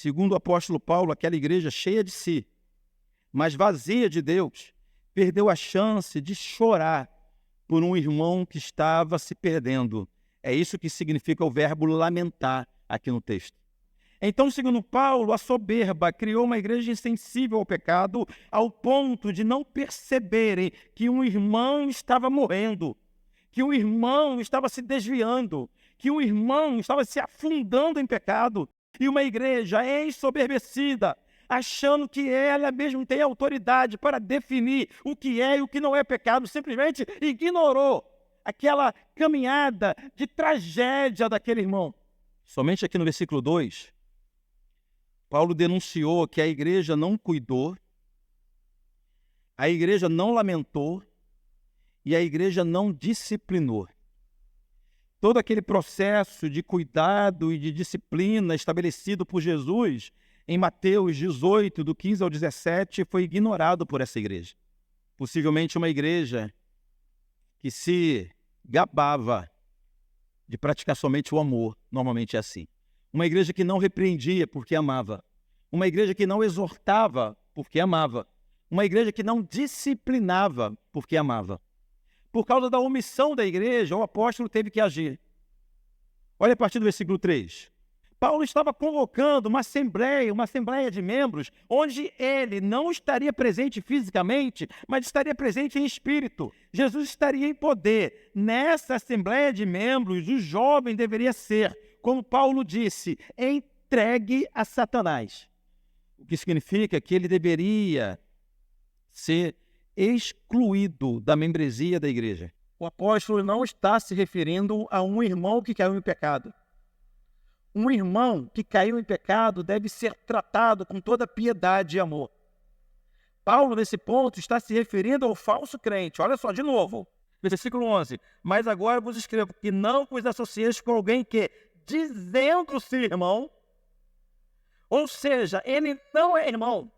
Segundo o apóstolo Paulo, aquela igreja cheia de si, mas vazia de Deus, perdeu a chance de chorar por um irmão que estava se perdendo. É isso que significa o verbo lamentar aqui no texto. Então, segundo Paulo, a soberba criou uma igreja insensível ao pecado, ao ponto de não perceberem que um irmão estava morrendo, que um irmão estava se desviando, que um irmão estava se afundando em pecado. E uma igreja ensoberbecida, achando que ela mesmo tem autoridade para definir o que é e o que não é pecado, simplesmente ignorou aquela caminhada de tragédia daquele irmão. Somente aqui no versículo 2, Paulo denunciou que a igreja não cuidou, a igreja não lamentou e a igreja não disciplinou. Todo aquele processo de cuidado e de disciplina estabelecido por Jesus em Mateus 18, do 15 ao 17, foi ignorado por essa igreja. Possivelmente uma igreja que se gabava de praticar somente o amor, normalmente é assim. Uma igreja que não repreendia porque amava. Uma igreja que não exortava porque amava. Uma igreja que não disciplinava porque amava. Por causa da omissão da igreja, o apóstolo teve que agir. Olha a partir do versículo 3. Paulo estava convocando uma assembleia de membros, onde ele não estaria presente fisicamente, mas estaria presente em espírito. Jesus estaria em poder. Nessa assembleia de membros, o jovem deveria ser, como Paulo disse, entregue a Satanás. O que significa que ele deveria ser excluído da membresia da igreja. O apóstolo não está se referindo a um irmão que caiu em pecado. Um irmão que caiu em pecado deve ser tratado com toda piedade e amor. Paulo, nesse ponto, está se referindo ao falso crente. Olha só, de novo, versículo 11. Mas agora vos escrevo que não vos associeis com alguém que, dizendo-se irmão, ou seja, ele não é irmão,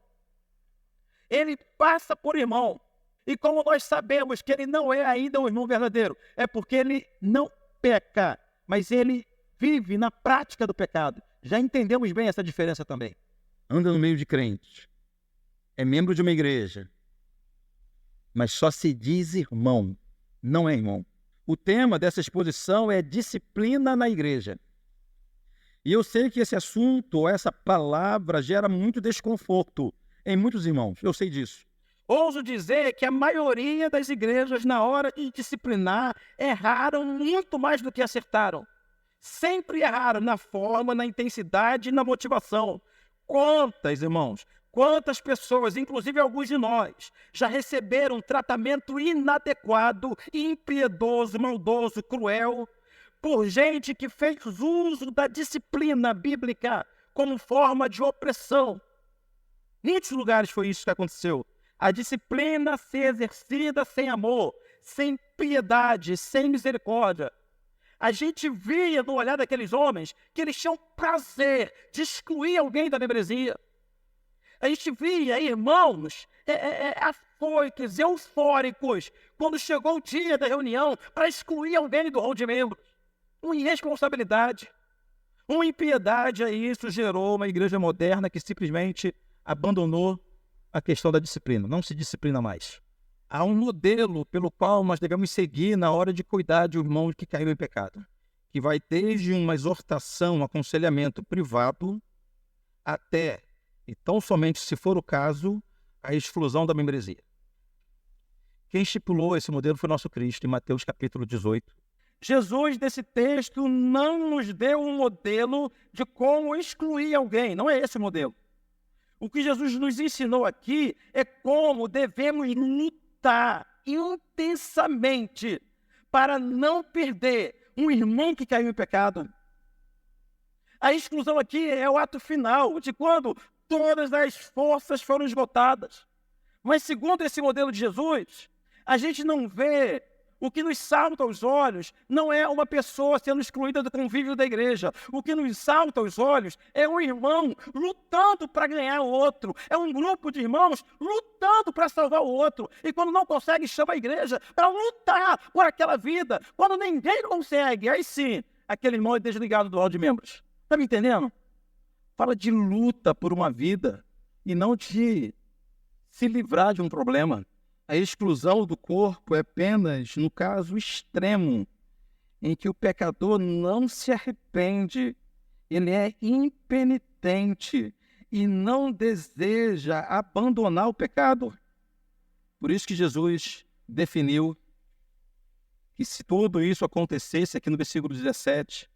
ele passa por irmão. E como nós sabemos que ele não é ainda um irmão verdadeiro, é porque ele não peca, mas ele vive na prática do pecado. Já entendemos bem essa diferença também. Anda no meio de crentes, é membro de uma igreja, mas só se diz irmão, não é irmão. O tema dessa exposição é disciplina na igreja. E eu sei que esse assunto, essa palavra, gera muito desconforto em muitos irmãos, eu sei disso. Ouso dizer que a maioria das igrejas, na hora de disciplinar, erraram muito mais do que acertaram. Sempre erraram na forma, na intensidade e na motivação. Quantas, irmãos, quantas pessoas, inclusive alguns de nós, já receberam tratamento inadequado, impiedoso, maldoso, cruel, por gente que fez uso da disciplina bíblica como forma de opressão. Em muitos lugares foi isso que aconteceu. A disciplina ser exercida sem amor, sem piedade, sem misericórdia. A gente via no olhar daqueles homens que eles tinham prazer de excluir alguém da membresia. A gente via irmãos afoitos, eufóricos, quando chegou o dia da reunião para excluir alguém do rol de membros. Uma irresponsabilidade, uma impiedade, e isso gerou uma igreja moderna que simplesmente abandonou a questão da disciplina, não se disciplina mais. Há um modelo pelo qual nós devemos seguir na hora de cuidar de um irmão que caiu em pecado, que vai desde uma exortação, um aconselhamento privado, até, e tão somente se for o caso, a exclusão da membresia. Quem estipulou esse modelo foi nosso Cristo, em Mateus capítulo 18. Jesus, nesse texto, não nos deu um modelo de como excluir alguém, não é esse o modelo. O que Jesus nos ensinou aqui é como devemos lutar intensamente para não perder um irmão que caiu em pecado. A exclusão aqui é o ato final, de quando todas as forças foram esgotadas. Mas segundo esse modelo de Jesus, a gente não vê. O que nos salta aos olhos não é uma pessoa sendo excluída do convívio da igreja. O que nos salta aos olhos é um irmão lutando para ganhar o outro. É um grupo de irmãos lutando para salvar o outro. E quando não consegue, chama a igreja para lutar por aquela vida. Quando ninguém consegue, aí sim, aquele irmão é desligado do hall de membros. Está me entendendo? Fala de luta por uma vida e não de se livrar de um problema. A exclusão do corpo é apenas no caso extremo, em que o pecador não se arrepende, ele é impenitente e não deseja abandonar o pecado. Por isso que Jesus definiu que se tudo isso acontecesse aqui no versículo 17,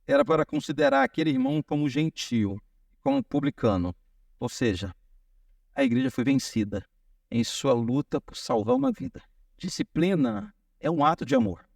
era para considerar aquele irmão como gentio, como publicano. Ou seja, a igreja foi vencida em sua luta por salvar uma vida. Disciplina é um ato de amor.